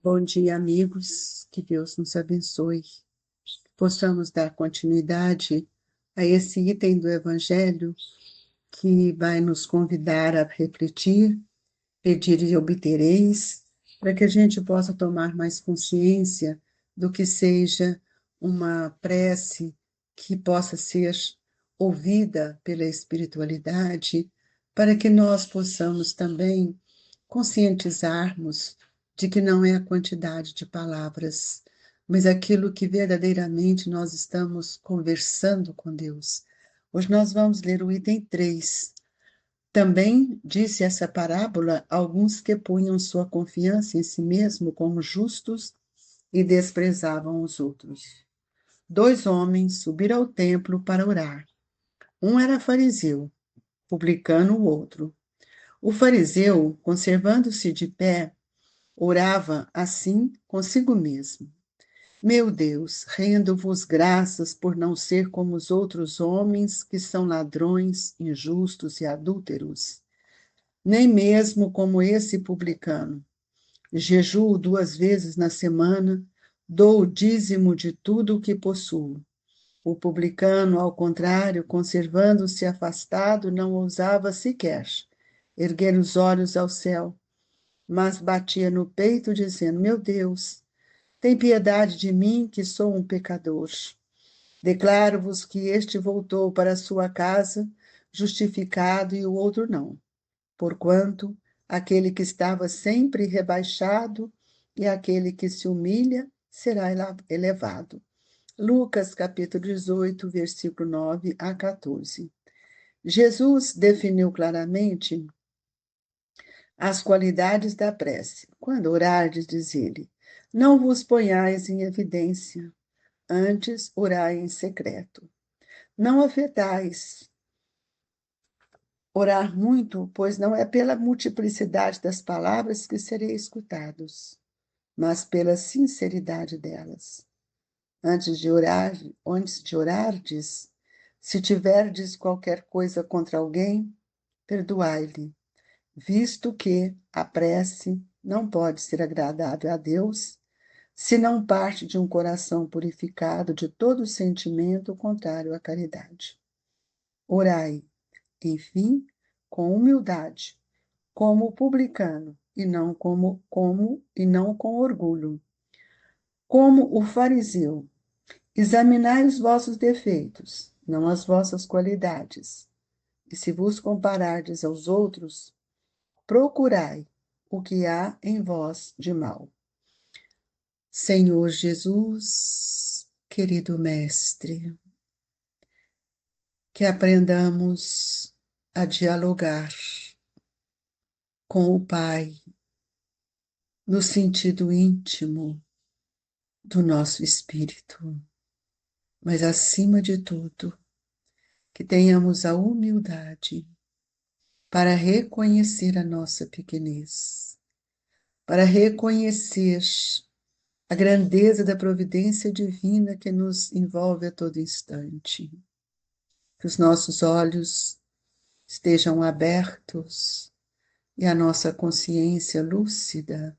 Bom dia, amigos. Que Deus nos abençoe. Que possamos dar continuidade a esse item do Evangelho que vai nos convidar a refletir, pedir e obtereis, para que a gente possa tomar mais consciência do que seja uma prece que possa ser ouvida pela espiritualidade, para que nós possamos também conscientizarmos de que não é a quantidade de palavras, mas aquilo que verdadeiramente nós estamos conversando com Deus. Hoje nós vamos ler o item 3. Também disse essa parábola a alguns que punham sua confiança em si mesmo como justos e desprezavam os outros. Dois homens subiram ao templo para orar. Um era fariseu, publicano o outro. O fariseu, conservando-se de pé, orava assim consigo mesmo: Meu Deus, rendo-vos graças por não ser como os outros homens que são ladrões, injustos e adúlteros, nem mesmo como esse publicano. Jejuo 2 vezes na semana, dou o dízimo de tudo o que possuo. O publicano, ao contrário, conservando-se afastado, não ousava sequer erguer os olhos ao céu, mas batia no peito, dizendo: Meu Deus, tem piedade de mim, que sou um pecador. Declaro-vos que este voltou para sua casa justificado e o outro não. Porquanto aquele que estava sempre rebaixado e aquele que se humilha será elevado. Lucas capítulo 18, versículo 9 a 14. Jesus definiu claramente as qualidades da prece. Quando orardes, diz ele, não vos ponhais em evidência, antes orai em secreto. Não afetais orar muito, pois não é pela multiplicidade das palavras que sereis escutados, mas pela sinceridade delas. Antes de orardes, se tiverdes qualquer coisa contra alguém, perdoai-lhe, visto que a prece não pode ser agradável a Deus se não parte de um coração purificado de todo sentimento contrário à caridade. Orai, enfim, com humildade, como o publicano, e não com orgulho. Como o fariseu, examinai os vossos defeitos, não as vossas qualidades. E se vos comparardes aos outros, procurai o que há em vós de mal. Senhor Jesus, querido Mestre, que aprendamos a dialogar com o Pai no sentido íntimo do nosso espírito, mas acima de tudo, que tenhamos a humildade para reconhecer a nossa pequenez, para reconhecer a grandeza da providência divina que nos envolve a todo instante. Que os nossos olhos estejam abertos e a nossa consciência lúcida,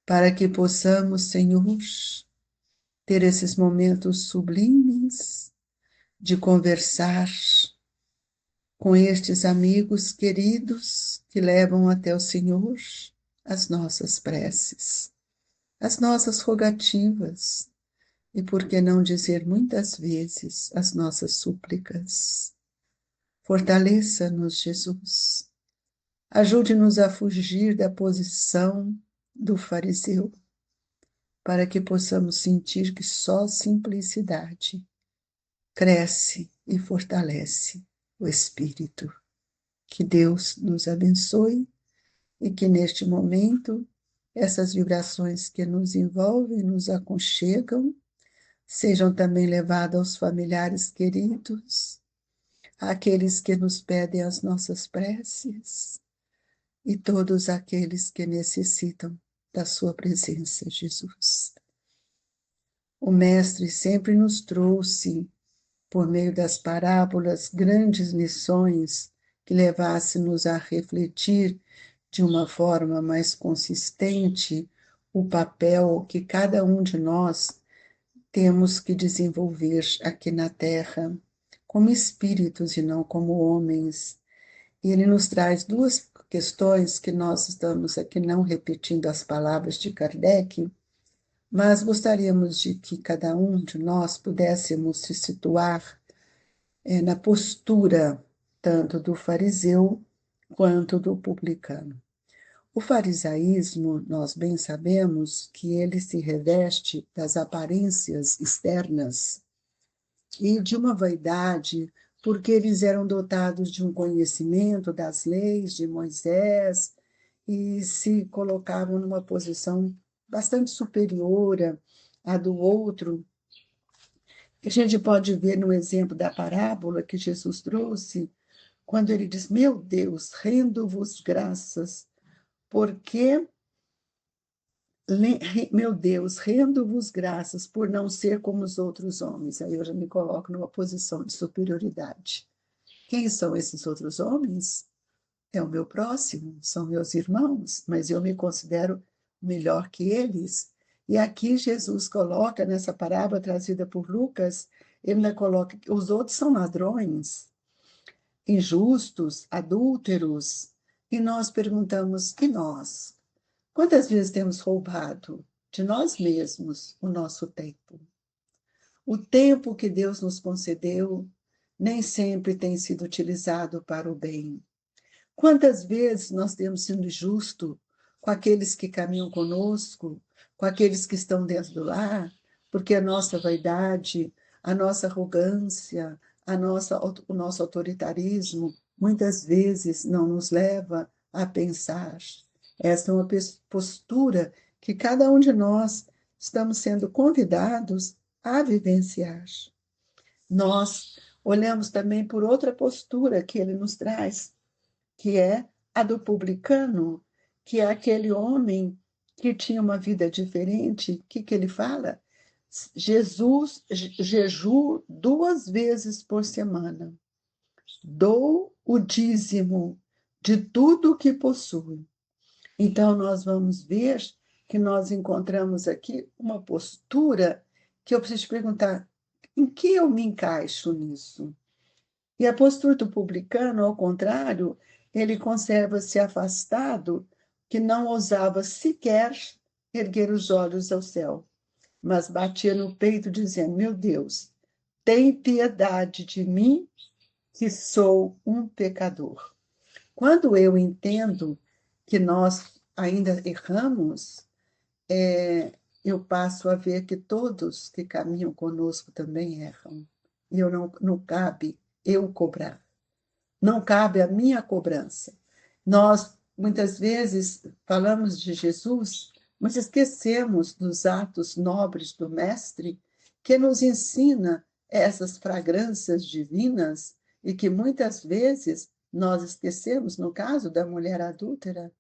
para que possamos, Senhor, ter esses momentos sublimes de conversar com estes amigos queridos que levam até o Senhor as nossas preces, as nossas rogativas e, por que não dizer muitas vezes, as nossas súplicas. Fortaleça-nos, Jesus. Ajude-nos a fugir da posição do fariseu, para que possamos sentir que só simplicidade cresce e fortalece o espírito. Que Deus nos abençoe e que neste momento essas vibrações que nos envolvem, nos aconchegam, sejam também levadas aos familiares queridos, àqueles que nos pedem as nossas preces e todos aqueles que necessitam da sua presença, Jesus. O Mestre sempre nos trouxe, por meio das parábolas, grandes lições que levassem-nos a refletir de uma forma mais consistente o papel que cada um de nós temos que desenvolver aqui na Terra, como espíritos e não como homens. E ele nos traz duas questões que nós estamos aqui não repetindo as palavras de Kardec, mas gostaríamos de que cada um de nós pudéssemos se situar na postura tanto do fariseu quanto do publicano. O farisaísmo, nós bem sabemos que ele se reveste das aparências externas e de uma vaidade, porque eles eram dotados de um conhecimento das leis de Moisés e se colocavam numa posição bastante superior à do outro. A gente pode ver no exemplo da parábola que Jesus trouxe, quando ele diz: Meu Deus, rendo-vos graças, porque meu Deus, rendo-vos graças por não ser como os outros homens. Aí eu já me coloco numa posição de superioridade. Quem são esses outros homens? É o meu próximo, são meus irmãos, mas eu me considero melhor que eles. E aqui Jesus coloca, nessa parábola trazida por Lucas, ele ainda coloca que os outros são ladrões, injustos, adúlteros. E nós perguntamos: e nós? Quantas vezes temos roubado de nós mesmos o nosso tempo? O tempo que Deus nos concedeu nem sempre tem sido utilizado para o bem. Quantas vezes nós temos sido justos com aqueles que caminham conosco, com aqueles que estão dentro do lar, porque a nossa vaidade, a nossa arrogância, o nosso autoritarismo, muitas vezes não nos leva a pensar. Esta é uma postura que cada um de nós estamos sendo convidados a vivenciar. Nós olhamos também por outra postura que ele nos traz, que é a do publicano, que é aquele homem que tinha uma vida diferente. O que ele fala? Jesus jejum 2 vezes por semana. Dou o dízimo de tudo que possuo. Então, nós vamos ver que nós encontramos aqui uma postura que eu preciso te perguntar: em que eu me encaixo nisso? E a postura do publicano, ao contrário, ele conserva-se afastado, que não ousava sequer erguer os olhos ao céu, mas batia no peito, dizendo: Meu Deus, tem piedade de mim, que sou um pecador. Quando eu entendo que nós ainda erramos, eu passo a ver que todos que caminham conosco também erram. E eu não cabe eu cobrar. Não cabe a minha cobrança. Nós, muitas vezes, falamos de Jesus, mas esquecemos dos atos nobres do Mestre, que nos ensina essas fragrâncias divinas e que muitas vezes nós esquecemos, no caso da mulher adúltera.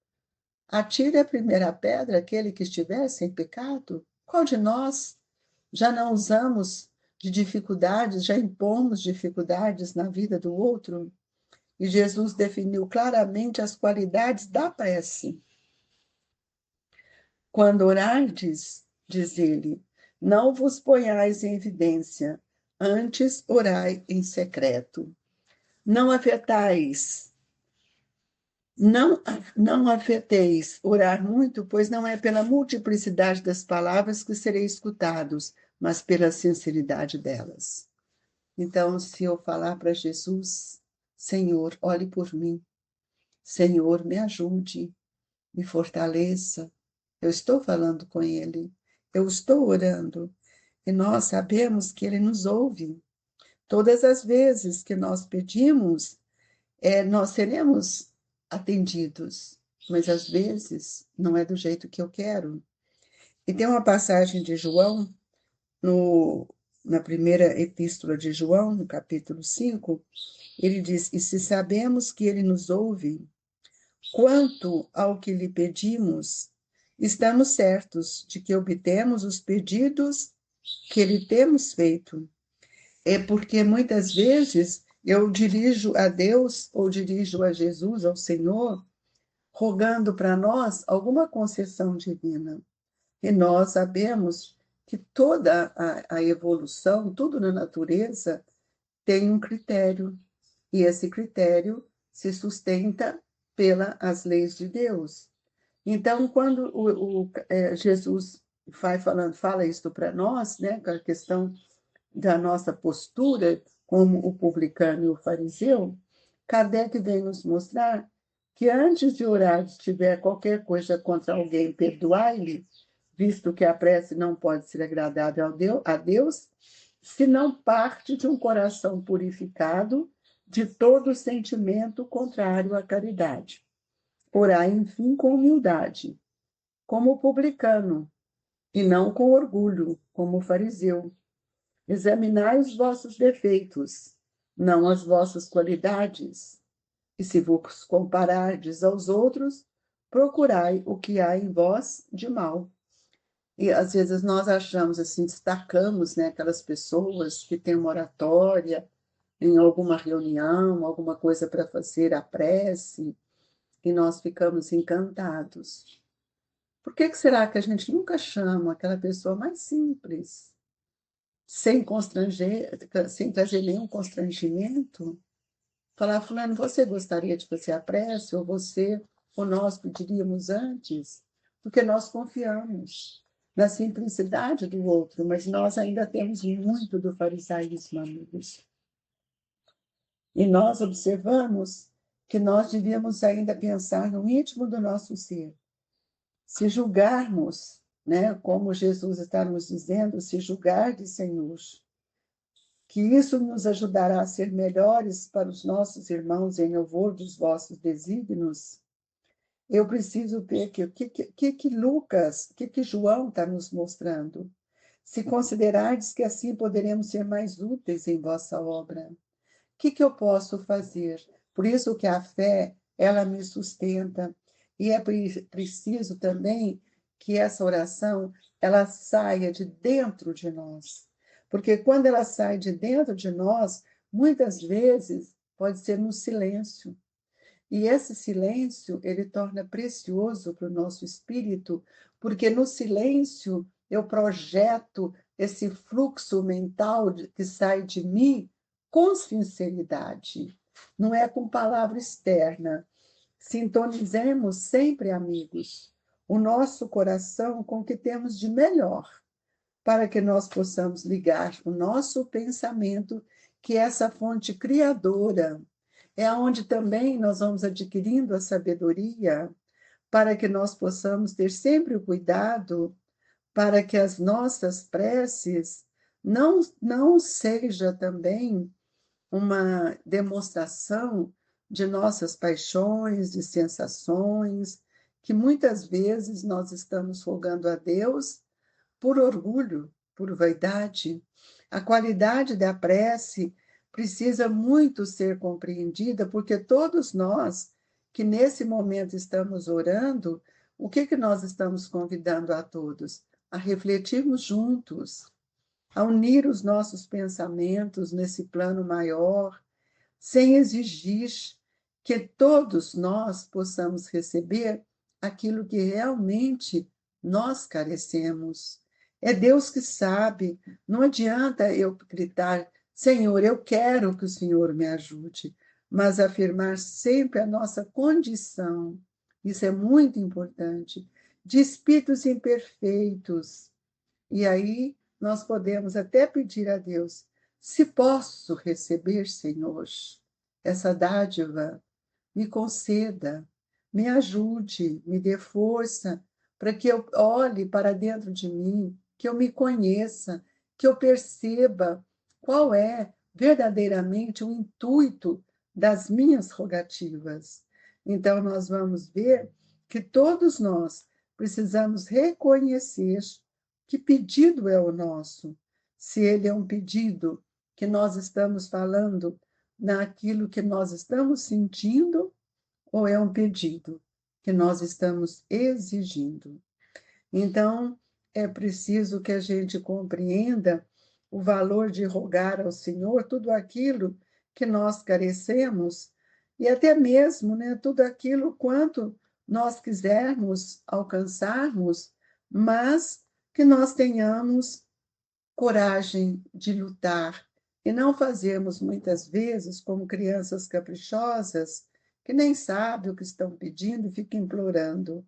Atire a primeira pedra aquele que estiver sem pecado. Qual de nós já não usamos de dificuldades, já impomos dificuldades na vida do outro? E Jesus definiu claramente as qualidades da prece. Quando orardes, diz ele, não vos ponhais em evidência, antes orai em secreto. Não afetais, não afeteis orar muito, pois não é pela multiplicidade das palavras que sereis escutados, mas pela sinceridade delas. Então, se eu falar para Jesus: Senhor, olhe por mim, Senhor, me ajude, me fortaleça. Eu estou falando com Ele, eu estou orando, e nós sabemos que Ele nos ouve. Todas as vezes que nós pedimos, nós seremos atendidos, mas às vezes não é do jeito que eu quero. E tem uma passagem de João, na primeira epístola de João, no capítulo 5, ele diz: E se sabemos que Ele nos ouve, quanto ao que lhe pedimos, estamos certos de que obtemos os pedidos que lhe temos feito. É porque muitas vezes eu dirijo a Deus ou dirijo a Jesus, ao Senhor, rogando para nós alguma concessão divina. E nós sabemos que toda a evolução, tudo na natureza, tem um critério, e esse critério se sustenta pelas leis de Deus. Então, quando Jesus fala isso para nós, né, com a questão da nossa postura como o publicano e o fariseu, Kardec vem nos mostrar que antes de orar, se tiver qualquer coisa contra alguém, perdoai-lhe, visto que a prece não pode ser agradável a Deus, se não parte de um coração purificado de todo sentimento contrário à caridade. Orai, enfim, com humildade, como o publicano, e não com orgulho, como o fariseu. Examinai os vossos defeitos, não as vossas qualidades. E se vos comparardes aos outros, procurai o que há em vós de mal. E às vezes nós achamos assim, destacamos, né, aquelas pessoas que têm uma oratória em alguma reunião, alguma coisa para fazer a prece, e nós ficamos encantados. Por que será que a gente nunca chama aquela pessoa mais simples, sem trazer nenhum constrangimento? Falar, fulano, você gostaria de fazer a prece? Ou nós pediríamos antes? Porque nós confiamos na simplicidade do outro, mas nós ainda temos muito do farisaísmo, amigos. E nós observamos que nós devíamos ainda pensar no íntimo do nosso ser. Se julgarmos, né, como Jesus está nos dizendo, se julgardes, Senhor, que isso nos ajudará a ser melhores para os nossos irmãos em louvor dos vossos desígnios. Eu preciso ver que Lucas, que João está nos mostrando. Se considerardes que assim poderemos ser mais úteis em vossa obra, o que eu posso fazer? Por isso que a fé, ela me sustenta. E é preciso também que essa oração, ela saia de dentro de nós. Porque quando ela sai de dentro de nós, muitas vezes pode ser no silêncio. E esse silêncio, ele torna precioso para o nosso espírito, porque no silêncio eu projeto esse fluxo mental que sai de mim com sinceridade. Não é com palavra externa. Sintonizemos sempre, amigos, o nosso coração com o que temos de melhor, para que nós possamos ligar o nosso pensamento, que é essa fonte criadora, é onde também nós vamos adquirindo a sabedoria, para que nós possamos ter sempre o cuidado para que as nossas preces não seja também uma demonstração de nossas paixões, de sensações, que muitas vezes nós estamos rogando a Deus por orgulho, por vaidade. A qualidade da prece precisa muito ser compreendida, porque todos nós que nesse momento estamos orando, o que nós estamos convidando a todos? A refletirmos juntos, a unir os nossos pensamentos nesse plano maior, sem exigir que todos nós possamos receber aquilo que realmente nós carecemos. É Deus que sabe, não adianta eu gritar, Senhor, eu quero que o Senhor me ajude, mas afirmar sempre a nossa condição, isso é muito importante, de espíritos imperfeitos. E aí nós podemos até pedir a Deus, se posso receber, Senhor, essa dádiva, me conceda, me ajude, me dê força, para que eu olhe para dentro de mim, que eu me conheça, que eu perceba qual é verdadeiramente o intuito das minhas rogativas. Então, nós vamos ver que todos nós precisamos reconhecer que pedido é o nosso. Se ele é um pedido que nós estamos falando naquilo que nós estamos sentindo, ou é um pedido que nós estamos exigindo. Então, é preciso que a gente compreenda o valor de rogar ao Senhor tudo aquilo que nós carecemos e até mesmo, né, tudo aquilo quanto nós quisermos alcançarmos mas que nós tenhamos coragem de lutar e não fazermos muitas vezes como crianças caprichosas que nem sabem o que estão pedindo e ficam implorando.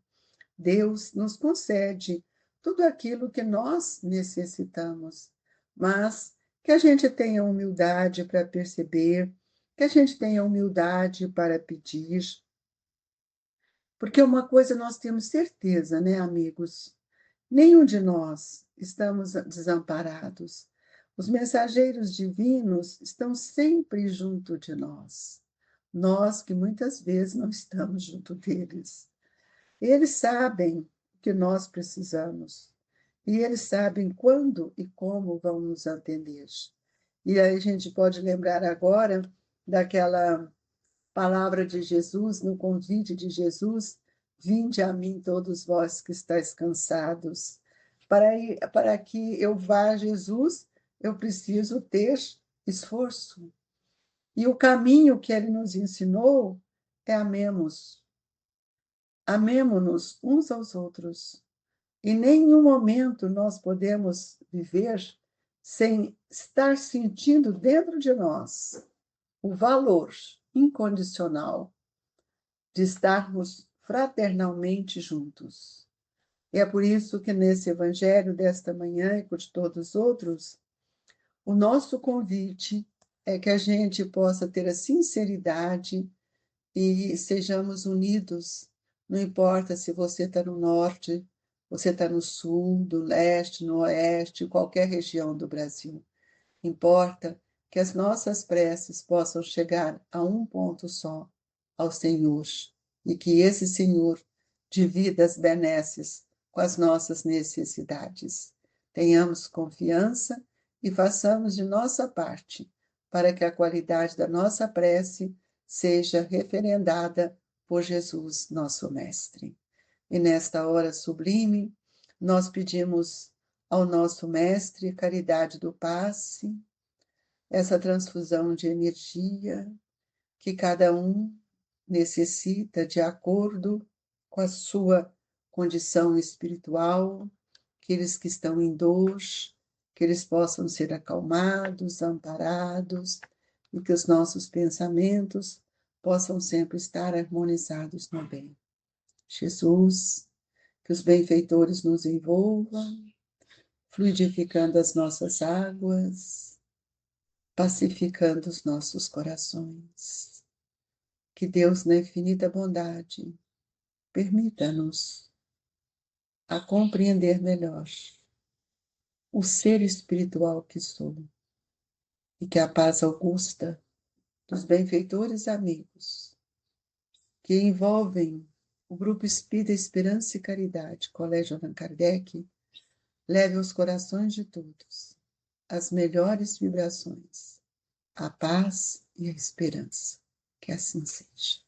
Deus nos concede tudo aquilo que nós necessitamos, mas que a gente tenha humildade para perceber, que a gente tenha humildade para pedir, porque uma coisa nós temos certeza, né, amigos? Nenhum de nós estamos desamparados. Os mensageiros divinos estão sempre junto de nós. Nós que muitas vezes não estamos junto deles. Eles sabem o que nós precisamos. E eles sabem quando e como vão nos atender. E aí a gente pode lembrar agora daquela palavra de Jesus, no convite de Jesus: vinde a mim todos vós que estáis cansados. Para que eu vá a Jesus, eu preciso ter esforço. E o caminho que ele nos ensinou é amemos. Amemo-nos uns aos outros. Em nenhum momento nós podemos viver sem estar sentindo dentro de nós o valor incondicional de estarmos fraternalmente juntos. E é por isso que nesse evangelho desta manhã e de todos os outros, o nosso convite é que a gente possa ter a sinceridade e sejamos unidos. Não importa se você está no norte, você está no sul, do leste, no oeste, qualquer região do Brasil. Importa que as nossas preces possam chegar a um ponto só, ao Senhor, e que esse Senhor divida as benesses com as nossas necessidades. Tenhamos confiança e façamos de nossa parte para que a qualidade da nossa prece seja referendada por Jesus, nosso Mestre. E nesta hora sublime, nós pedimos ao nosso Mestre caridade do passe, essa transfusão de energia que cada um necessita de acordo com a sua condição espiritual, aqueles que estão em dor, que eles possam ser acalmados, amparados, e que os nossos pensamentos possam sempre estar harmonizados no bem. Jesus, que os benfeitores nos envolvam, fluidificando as nossas águas, pacificando os nossos corações. Que Deus, na infinita bondade, permita-nos a compreender melhor o ser espiritual que sou, e que a paz augusta dos benfeitores amigos que envolvem o Grupo Espírita Esperança e Caridade, Colégio Allan Kardec, leve aos corações de todos as melhores vibrações, a paz e a esperança. Que assim seja.